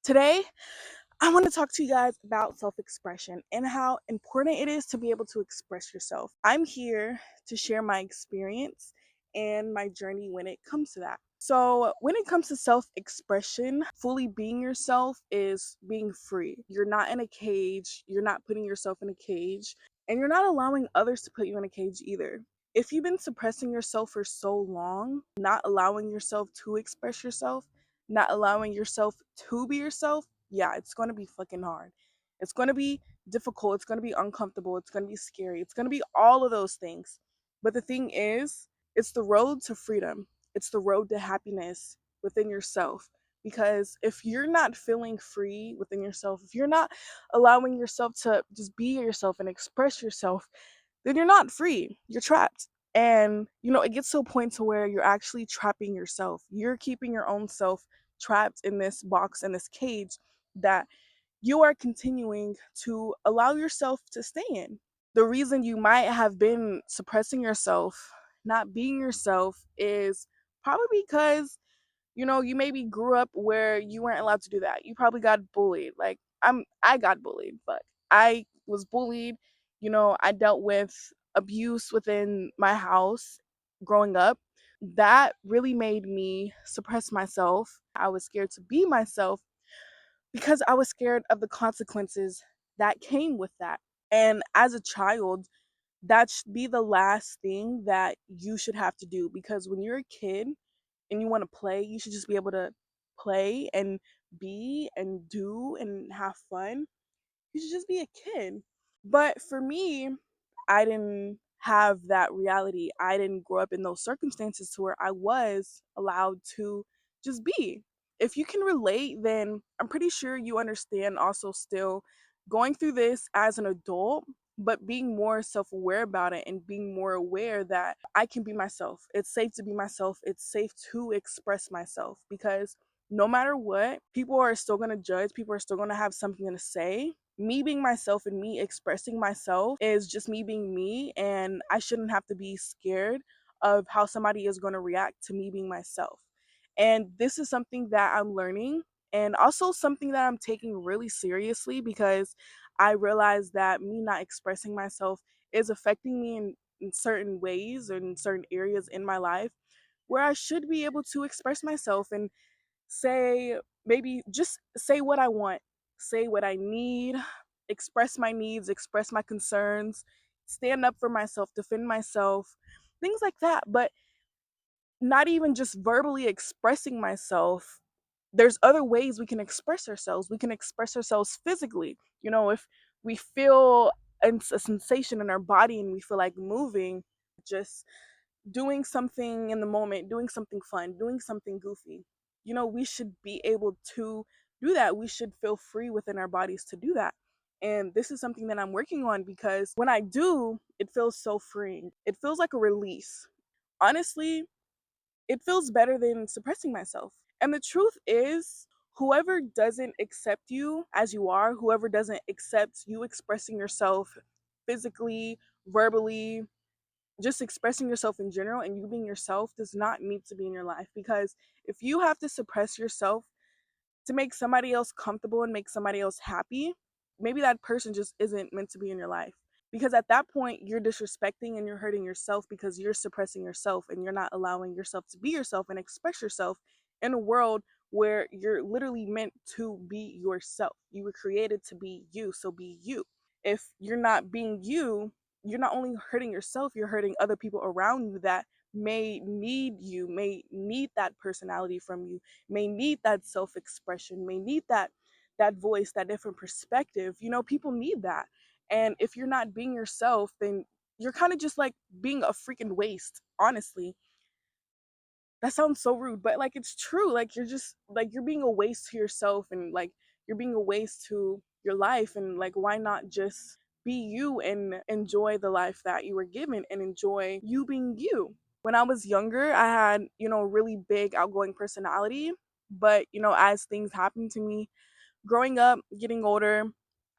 Today, I want to talk to you guys about self expression and how important it is to be able to express yourself. I'm here to share my experience and my journey when it comes to that. So, when it comes to self expression, fully being yourself is being free. You're not in a cage, you're not putting yourself in a cage, and you're not allowing others to put you in a cage either. If you've been suppressing yourself for so long, not allowing yourself to express yourself, not allowing yourself to be yourself, yeah, it's going to be fucking hard. It's going to be difficult. It's going to be uncomfortable. It's going to be scary. It's going to be all of those things. But the thing is, it's the road to freedom. It's the road to happiness within yourself. Because if you're not feeling free within yourself, if you're not allowing yourself to just be yourself and express yourself, then you're not free. You're trapped. And it gets to a point to where you're actually trapping yourself. You're keeping your own self trapped in this box, in this cage that you are continuing to allow yourself to stay in. The reason you might have been suppressing yourself, not being yourself, is probably because you maybe grew up where you weren't allowed to do that. You probably got bullied. Like I got bullied, but I was bullied. I dealt with abuse within my house growing up. That really made me suppress myself. I was scared to be myself because I was scared of the consequences that came with that. And as a child, that should be the last thing that you should have to do, because when you're a kid and you want to play, you should just be able to play and be and do and have fun. You should just be a kid. But for me, I didn't have that reality. I didn't grow up in those circumstances to where I was allowed to just be. If you can relate, then I'm pretty sure you understand also still going through this as an adult, but being more self aware about it and being more aware that I can be myself. It's safe to be myself. It's safe to express myself because no matter what, people are still going to judge, people are still going to have something to say. Me being myself and me expressing myself is just me being me, and I shouldn't have to be scared of how somebody is going to react to me being myself. And this is something that I'm learning, and also something that I'm taking really seriously, because I realize that me not expressing myself is affecting me in certain ways or in certain areas in my life where I should be able to express myself and say, maybe just say what I want, say what I need, express my needs, express my concerns, stand up for myself, defend myself, things like that. But not even just verbally expressing myself. There's other ways we can express ourselves. We can express ourselves physically. If we feel a sensation in our body and we feel like moving, just doing something in the moment, doing something fun, doing something goofy. We should be able to do that. We should feel free within our bodies to do that. And this is something that I'm working on, because when I do, it feels so freeing. It feels like a release. Honestly, it feels better than suppressing myself. And the truth is, whoever doesn't accept you as you are, whoever doesn't accept you expressing yourself physically, verbally, just expressing yourself in general and you being yourself, does not need to be in your life. Because if you have to suppress yourself to make somebody else comfortable and make somebody else happy, maybe that person just isn't meant to be in your life. Because at that point, you're disrespecting and you're hurting yourself, because you're suppressing yourself and you're not allowing yourself to be yourself and express yourself in a world where you're literally meant to be yourself. You were created to be you, so be you. If you're not being you, you're not only hurting yourself, you're hurting other people around you that may need you, may need that personality from you, may need that self-expression, may need that voice, that different perspective. People need that. And if you're not being yourself, then you're kind of just like being a freaking waste, honestly. That sounds so rude, but like it's true. Like you're just like you're being a waste to yourself, and like you're being a waste to your life. And like, why not just be you and enjoy the life that you were given and enjoy you being you? When I was younger, I had, a really big outgoing personality, but as things happened to me growing up, getting older,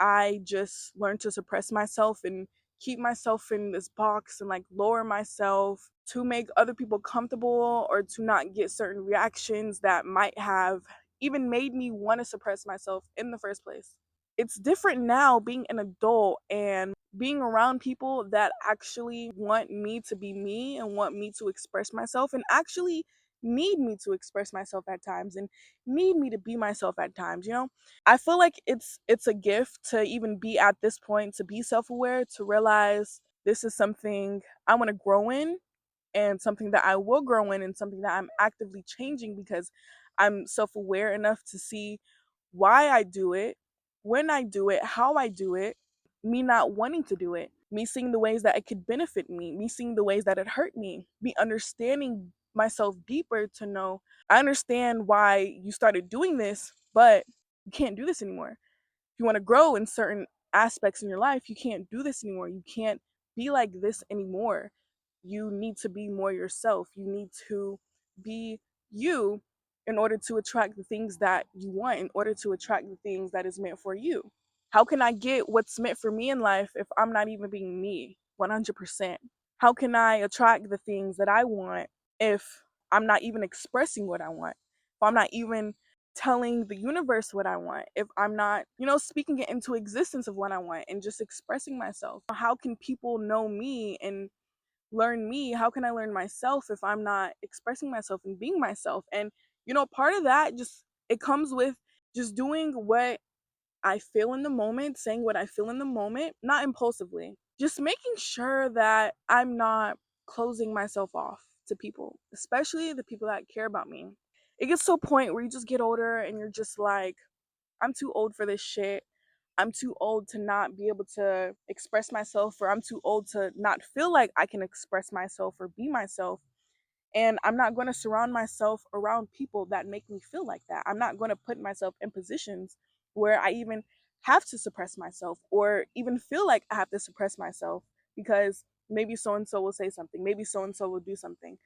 I just learned to suppress myself and keep myself in this box and like lower myself to make other people comfortable or to not get certain reactions that might have even made me want to suppress myself in the first place. It's different now being an adult and being around people that actually want me to be me and want me to express myself and actually need me to express myself at times and need me to be myself at times, you know? I feel like it's a gift to even be at this point, to be self-aware, to realize this is something I want to grow in and something that I will grow in and something that I'm actively changing because I'm self aware enough to see why I do it, when I do it, how I do it, me not wanting to do it, me seeing the ways that it could benefit me seeing the ways that it hurt me understanding myself deeper to know I understand why you started doing this, but you can't do this anymore. If you want to grow in certain aspects in your life, you can't do this anymore. You can't be like this anymore. You need to be more yourself. You need to be you in order to attract the things that you want, in order to attract the things that is meant for you. How can I get what's meant for me in life if I'm not even being me 100%? How can I attract the things that I want if I'm not even expressing what I want? If I'm not even telling the universe what I want, if I'm not, speaking it into existence of what I want and just expressing myself? How can people know me and learn me? How can I learn myself if I'm not expressing myself and being myself? And, part of that just, it comes with just doing what I feel in the moment, saying what I feel in the moment, not impulsively. Just making sure that I'm not closing myself off to people, especially the people that care about me. It gets to a point where you just get older and you're just like, I'm too old for this shit. I'm too old to not be able to express myself, or I'm too old to not feel like I can express myself or be myself. And I'm not going to surround myself around people that make me feel like that. I'm not going to put myself in positions where I even have to suppress myself or even feel like I have to suppress myself because maybe so and so will say something, maybe so and so will do something.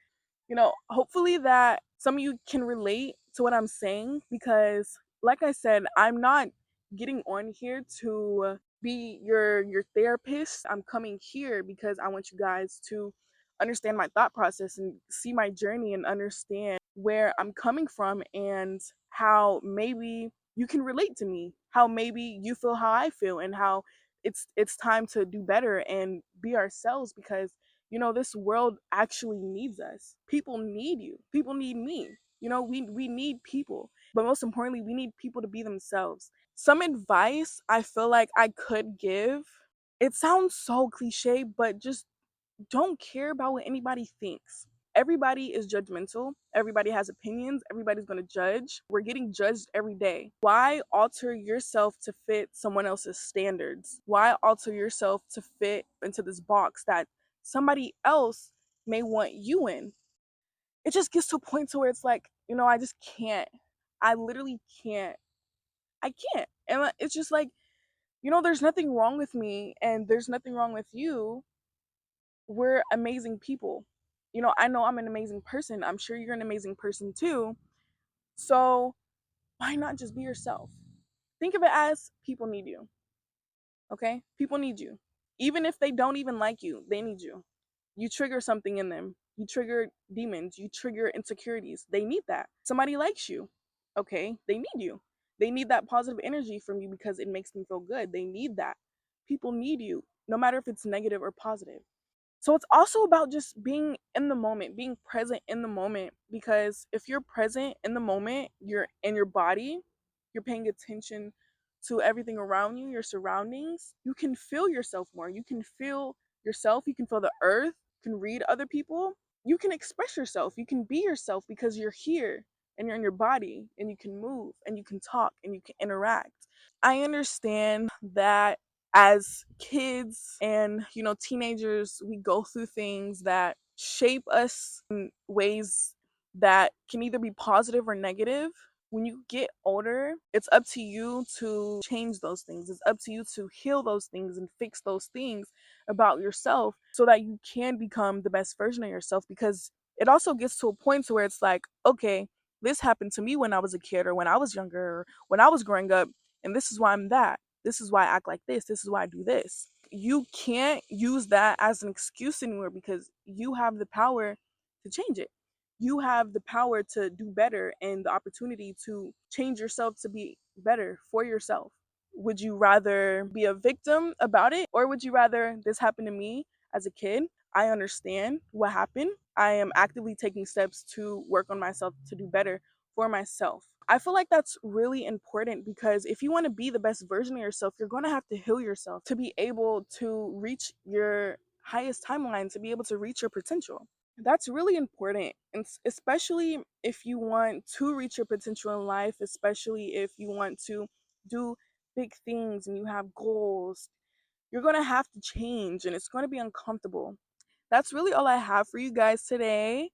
Hopefully that some of you can relate to what I'm saying because like I said, I'm not getting on here to be your therapist. I'm coming here because I want you guys to understand my thought process and see my journey and understand where I'm coming from and how maybe you can relate to me, how maybe you feel how I feel and how it's time to do better and be ourselves because this world actually needs us. People need you. People need me. We need people. But most importantly, we need people to be themselves. Some advice I feel like I could give, it sounds so cliche, but just don't care about what anybody thinks. Everybody is judgmental. Everybody has opinions. Everybody's going to judge. We're getting judged every day. Why alter yourself to fit someone else's standards? Why alter yourself to fit into this box that somebody else may want you in? It just gets to a point to where it's like, I just can't. I literally can't. I can't. And it's just like, there's nothing wrong with me and there's nothing wrong with you. We're amazing people. I know I'm an amazing person. I'm sure you're an amazing person too. So why not just be yourself? Think of it as people need you. Okay? People need you. Even if they don't even like you, they need you. You trigger something in them. You trigger demons. You trigger insecurities. They need that. Somebody likes you. Okay? They need you. They need that positive energy from you because it makes them feel good. They need that. People need you, no matter if it's negative or positive. So it's also about just being in the moment, being present in the moment. Because if you're present in the moment, you're in your body, you're paying attention to everything around you, your surroundings, you can feel yourself more. You can feel yourself, you can feel the earth, you can read other people, you can express yourself, you can be yourself because you're here and you're in your body and you can move and you can talk and you can interact. I understand that as kids and teenagers we go through things that shape us in ways that can either be positive or negative. When you get older, it's up to you to change those things. It's up to you to heal those things and fix those things about yourself so that you can become the best version of yourself because it also gets to a point to where it's like, okay, this happened to me when I was a kid or when I was younger or when I was growing up, and this is why I'm that. This is why I act like this. This is why I do this. You can't use that as an excuse anymore because you have the power to change it. you have the power to do better and the opportunity to change yourself to be better for yourself. Would you rather be a victim about it, or would you rather this happened to me as a kid? I understand what happened. I am actively taking steps to work on myself to do better for myself. I feel like that's really important because if you want to be the best version of yourself, you're going to have to heal yourself to be able to reach your highest timeline, to be able to reach your potential. That's really important, and especially if you want to reach your potential in life, especially if you want to do big things and you have goals. You're going to have to change and it's going to be uncomfortable. That's really all I have for you guys today.